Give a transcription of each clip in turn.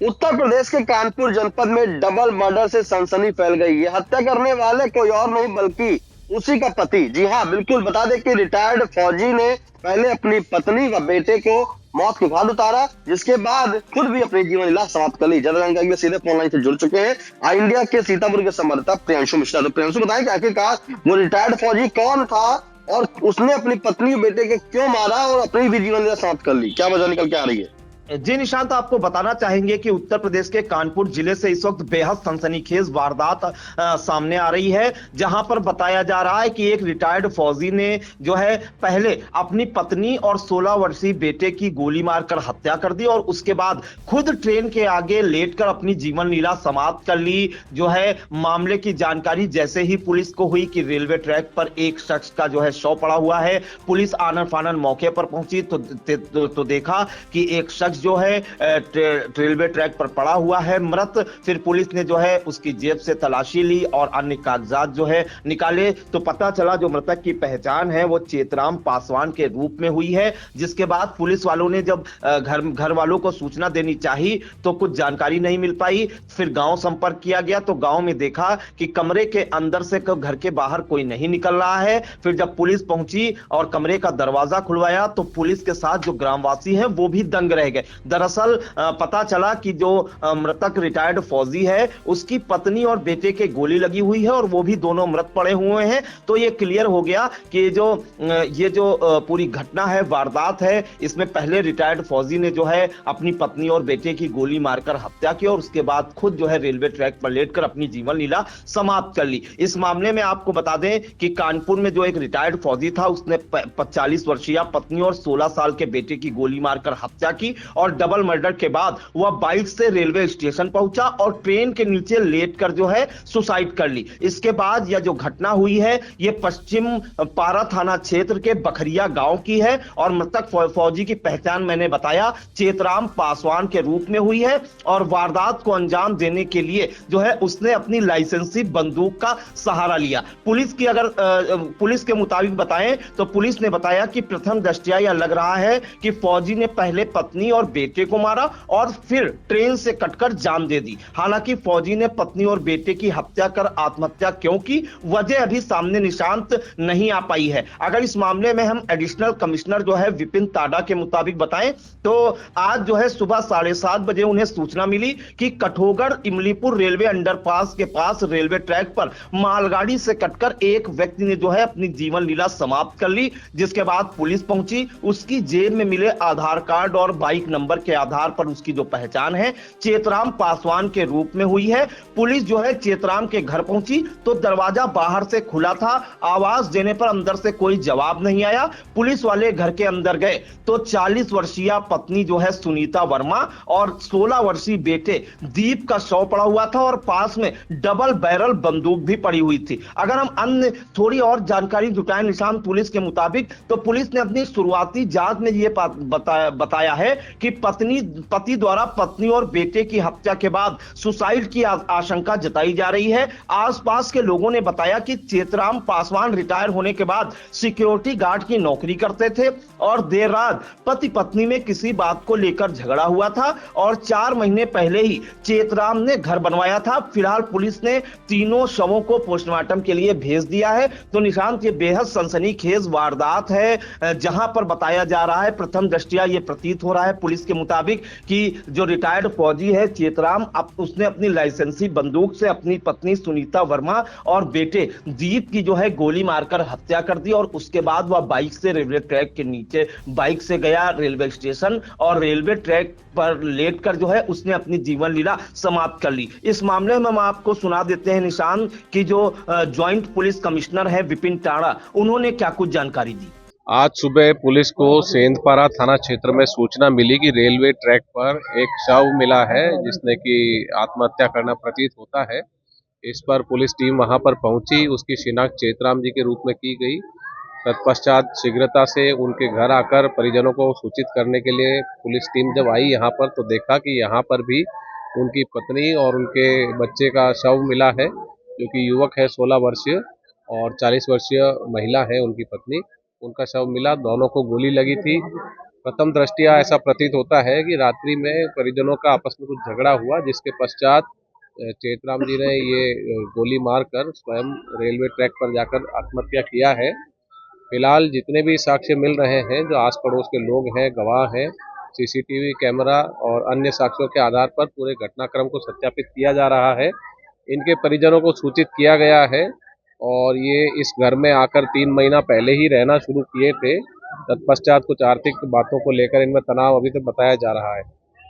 उत्तर प्रदेश के कानपुर जनपद में डबल मर्डर से सनसनी फैल गई है। हत्या करने वाले कोई और नहीं बल्कि उसी का पति। जी हाँ, बिल्कुल बता दें कि रिटायर्ड फौजी ने पहले अपनी पत्नी व बेटे को मौत के घाट उतारा, जिसके बाद खुद भी अपनी जीवन लीला समाप्त कर ली। ज्यादा जानकारी के लिए सीधे फोन लाइन से जुड़ चुके हैं आई इंडिया के सीतापुर के संवाददाता प्रियांशु मिश्रा। तो प्रियांशु, बताएं कि आखिरकार वो रिटायर्ड फौजी कौन था और उसने अपनी पत्नी और बेटे को क्यों मारा और अपनी भी जीवन लीला समाप्त कर ली? क्या वजह निकल के आ रही है? जी निशांत, आपको बताना चाहेंगे कि उत्तर प्रदेश के कानपुर जिले से इस वक्त बेहद सनसनीखेज वारदात सामने आ रही है, जहां पर बताया जा रहा है कि एक रिटायर्ड फौजी ने जो है पहले अपनी पत्नी और 16 वर्षीय बेटे की गोली मारकर हत्या कर दी और उसके बाद खुद ट्रेन के आगे लेटकर अपनी जीवन लीला समाप्त कर ली। जो है मामले की जानकारी जैसे ही पुलिस को हुई कि रेलवे ट्रैक पर एक शख्स का जो है शव पड़ा हुआ है, पुलिस आनन फानन मौके पर पहुंची तो देखा कि एक शख्स जो है रेलवे ट्रैक पर पड़ा हुआ है मृत। फिर पुलिस ने जो है उसकी जेब से तलाशी ली और अन्य कागजात जो है निकाले तो पता चला जो मृतक की पहचान है वो चेतराम पासवान के रूप में हुई है। जिसके बाद पुलिस वालों ने जब घर वालों को सूचना देनी चाहिए तो कुछ जानकारी नहीं मिल पाई। फिर गांव संपर्क किया गया तो गांव में देखा कि कमरे के अंदर से घर के बाहर कोई नहीं निकल रहा है। फिर जब पुलिस पहुंची और कमरे का दरवाजा खुलवाया तो पुलिस के साथ जो ग्रामवासी हैं वो भी दंग रह गए। दरअसल पता चला कि जो मृतक रिटायर्ड फौजी है उसकी पत्नी और बेटे के गोली लगी हुई है और वो भी दोनों मृत पड़े हुए हैं। तो ये क्लियर हो गया कि ये जो पूरी घटना है, वारदात है, इसमें पहले रिटायर्ड फौजी ने जो है अपनी पत्नी और बेटे की गोली मारकर हत्या की और उसके बाद खुद जो है रेलवे ट्रैक पर लेटकर अपनी जीवन लीला समाप्त कर ली। इस मामले में आपको बता दें कि कानपुर में जो एक रिटायर्ड फौजी था उसने 40 वर्षीय पत्नी और 16 साल के बेटे की गोली मारकर हत्या की और डबल मर्डर के बाद वह बाइक से रेलवे स्टेशन पहुंचा और ट्रेन के नीचे लेटकर जो है सुसाइड कर ली। इसके बाद यह जो घटना हुई है ये पश्चिम पारा थाना क्षेत्र के बखरिया गांव की है और मृतक फौजी की पहचान मैंने बताया चेतराम पासवान के रूप में हुई है और वारदात को अंजाम देने के लिए जो है उसने अपनी लाइसेंसी बंदूक का सहारा लिया। पुलिस के मुताबिक बताएं तो पुलिस ने बताया कि प्रथम दृष्टया यह लग रहा है कि फौजी ने पहले पत्नी और बेटे को मारा और फिर ट्रेन से कटकर जान दे दी। हालांकि फौजी ने पत्नी और बेटे की हत्या कर आत्महत्या क्यों की, वजह अभी सामने निशांत नहीं आ पाई है। अगर इस मामले में हम एडिशनल कमिश्नर जो है विपिन ताडा के मुताबिक बताएं तो आज जो है सुबह 7:30 बजे उन्हें सूचना मिली कि कठोगढ़ इमलीपुर रेलवे अंडरपास के पास रेलवे ट्रैक पर मालगाड़ी से कटकर एक व्यक्ति ने जो है अपनी जीवन लीला समाप्त कर ली। जिसके बाद पुलिस पहुंची, उसकी जेब में मिले आधार कार्ड और बाइक नंबर के आधार पर उसकी जो पहचान है चेतराम पासवान के रूप में हुई है। पुलिस जो है चेतराम के घर पहुंची तो दरवाजा बाहर से खुला था, आवाज देने पर अंदर से कोई जवाब नहीं आया। पुलिस वाले घर के अंदर गए तो 40 वर्षीय पत्नी जो है सुनीता वर्मा और 16 वर्षीय बेटे दीप का शव पड़ा हुआ था और पास में डबल बैरल बंदूक भी पड़ी हुई थी। अगर हम अन्य थोड़ी और जानकारी जुटाएं निशान पुलिस के मुताबिक तो पुलिस ने अपनी शुरुआती जांच में यह बताया है कि पति द्वारा पत्नी और बेटे की हत्या के बाद सुसाइड की आशंका जताई जा रही है। आसपास के लोगों ने बताया कि चेतराम पासवान रिटायर होने के बाद सिक्योरिटी गार्ड की नौकरी करते थे और देर रात पति पत्नी में किसी बात को लेकर झगड़ा हुआ था और 4 महीने पहले ही चेतराम ने घर बनवाया था। फिलहाल पुलिस ने तीनों शवों को पोस्टमार्टम के लिए भेज दिया है। तो निशांत, ये बेहद सनसनीखेज वारदात है जहां पर बताया जा रहा है, प्रथम दृष्टया ये प्रतीत हो रहा है पुलिस के मुताबिक कि जो रिटायर्ड फौजी है चेतराम उसने अपनी लाइसेंसी बंदूक से अपनी पत्नी सुनीता वर्मा और बेटे दीप की जो है गोली मारकर हत्या कर दी और उसके बाद वह बाइक से रेलवे ट्रैक के नीचे बाइक से गया रेलवे स्टेशन और रेलवे ट्रैक पर लेटकर जो है उसने अपनी जीवन लीला समाप्त कर ली। इस मामले में हम आपको सुना देते हैं निशान कि जो ज्वाइंट पुलिस कमिश्नर है विपिन टाड़ा, उन्होंने क्या कुछ जानकारी दी। आज सुबह पुलिस को सेंधपारा थाना क्षेत्र में सूचना मिली कि रेलवे ट्रैक पर एक शव मिला है जिसने कि आत्महत्या करना प्रतीत होता है। इस पर पुलिस टीम वहां पर पहुंची, उसकी शिनाख्त चेतराम जी के रूप में की गई। तत्पश्चात शीघ्रता से उनके घर आकर परिजनों को सूचित करने के लिए पुलिस टीम जब आई यहाँ पर तो देखा कि यहाँ पर भी उनकी पत्नी और उनके बच्चे का शव मिला है, जो कि युवक है 16 वर्षीय और 40 वर्षीय महिला है उनकी पत्नी। उनका शव मिला, दोनों को गोली लगी थी प्रथम दृष्टया ऐसा प्रतीत होता है कि रात्रि में परिजनों का आपस में कुछ झगड़ा हुआ, जिसके पश्चात चेतराम जी ने ये गोली मारकर स्वयं रेलवे ट्रैक पर जाकर आत्महत्या किया है। फिलहाल जितने भी साक्ष्य मिल रहे हैं, जो आस पड़ोस के लोग हैं, गवाह हैं, सीसीटीवी कैमरा और अन्य साक्ष्यों के आधार पर पूरे घटनाक्रम को सत्यापित किया जा रहा है। इनके परिजनों को सूचित किया गया है और ये इस घर में आकर 3 महीना पहले ही रहना शुरू किए थे। तत्पश्चात कुछ आर्थिक बातों को लेकर इनमें तनाव अभी तो बताया जा रहा है।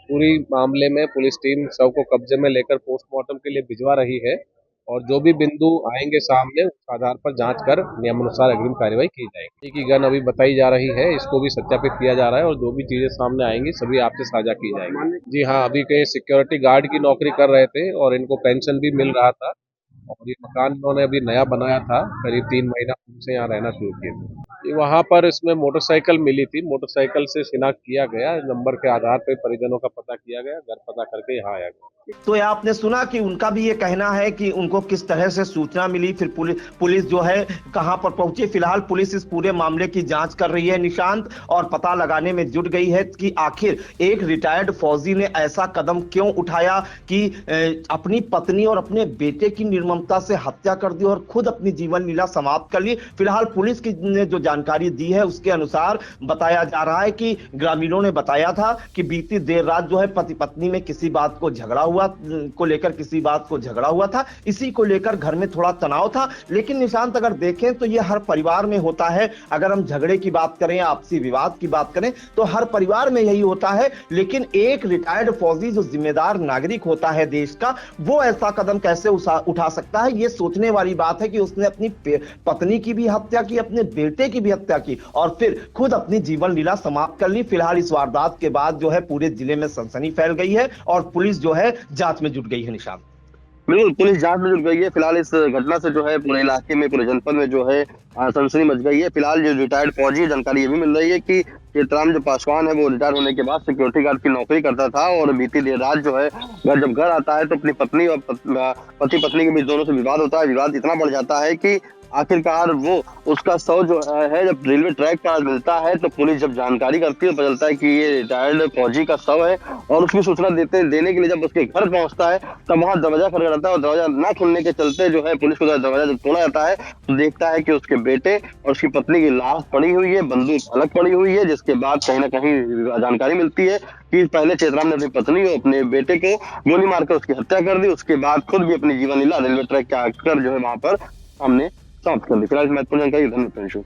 पूरी मामले में पुलिस टीम शव को कब्जे में लेकर पोस्टमार्टम के लिए भिजवा रही है और जो भी बिंदु आएंगे सामने उस आधार पर जांच कर नियमानुसार अग्रिम कार्रवाई की जाएगी। की गन अभी बताई जा रही है, इसको भी सत्यापित किया जा रहा है और जो भी चीजें सामने आएंगी सभी आपसे साझा की जाएगी। जी हाँ, अभी कहीं सिक्योरिटी गार्ड की नौकरी कर रहे थे और इनको पेंशन भी मिल रहा था और ये मकान इन्होंने अभी नया बनाया था, करीब 3 महीना से यहाँ रहना शुरू किए थे। वहाँ पर इसमें मोटरसाइकिल मिली थी, मोटरसाइकिल से शिनाख्त किया गया, नंबर के आधार पर परिजनों का पता किया गया, घर पता करके यहाँ आया गया। तो ये आपने सुना कि उनका भी ये कहना है कि उनको किस तरह से सूचना मिली, फिर पुलिस जो है कहां पर पहुंची। फिलहाल पुलिस इस पूरे मामले की जांच कर रही है निशांत, और पता लगाने में जुट गई है कि आखिर एक रिटायर्ड फौजी ने ऐसा कदम क्यों उठाया कि अपनी पत्नी और अपने बेटे की निर्ममता से हत्या कर दी और खुद अपनी जीवन लीला समाप्त कर ली। फिलहाल पुलिस की ने जो जानकारी दी है उसके अनुसार बताया जा रहा है कि ग्रामीणों ने बताया था कि बीती देर रात जो है पति पत्नी में किसी बात को झगड़ा हुआ था, इसी को लेकर घर में थोड़ा तनाव था। लेकिन निशांत अगर देखें तो ये हर परिवार में होता है। अगर हम झगड़े की बात करें, आपसी विवाद की बात करें तो हर परिवार में यही होता है। लेकिन एक रिटायर्ड फौजी जो जिम्मेदार नागरिक होता है देश का, वो ऐसा कदम कैसे उठा सकता है, ये सोचने वाली बात है कि उसने अपनी पत्नी की भी हत्या की, अपने बेटे की भी हत्या की और फिर खुद अपनी जीवन लीला समाप्त कर ली। फिलहाल इस वारदात के बाद जो है पूरे जिले में सनसनी फैल गई है और पुलिस जो है जांच में जुट गई है। निशांत, बिल्कुल, पुलिस जांच में जुट गई है। फिलहाल इस घटना से जो है पूरे इलाके में, पूरे जनपद में जो है सनसनी मच गई है। फिलहाल जो रिटायर्ड फौजी, जानकारी ये भी मिल रही है कि चेतराम जो पासवान है वो रिटायर होने के बाद सिक्योरिटी गार्ड की नौकरी करता था और बीती देर रात जो है जब घर आता है तो अपनी पत्नी और पति पत्नी के बीच दोनों से विवाद होता है। विवाद इतना बढ़ जाता है कि आखिरकार वो उसका शव जो है जब रेलवे ट्रैक पर मिलता है तो पुलिस जब जानकारी करती है तो पता चलता है कि ये रिटायर्ड फौजी का शव है और उसकी सूचना देने के लिए जब उसके घर पहुंचता है तब वहां दरवाजा खटखटाता है और दरवाजा ना खुलने के चलते जो है पुलिस को दरवाजा जब तोड़ा जाता है तो देखता है कि उसके बेटे और उसकी पत्नी की लाश पड़ी हुई है, बंदूक अलग पड़ी हुई है। जिसके बाद कहीं ना कहीं जानकारी मिलती है कि पहले चेतराम ने अपनी पत्नी और अपने बेटे को गोली मारकर उसकी हत्या कर दी, उसके बाद खुद भी अपनी जीवन लीला रेलवे ट्रैक के आकर जो है वहां पर सामने समाप्त कर दी। फिलहाल महत्वपूर्ण जानकारी, धन्यवाद।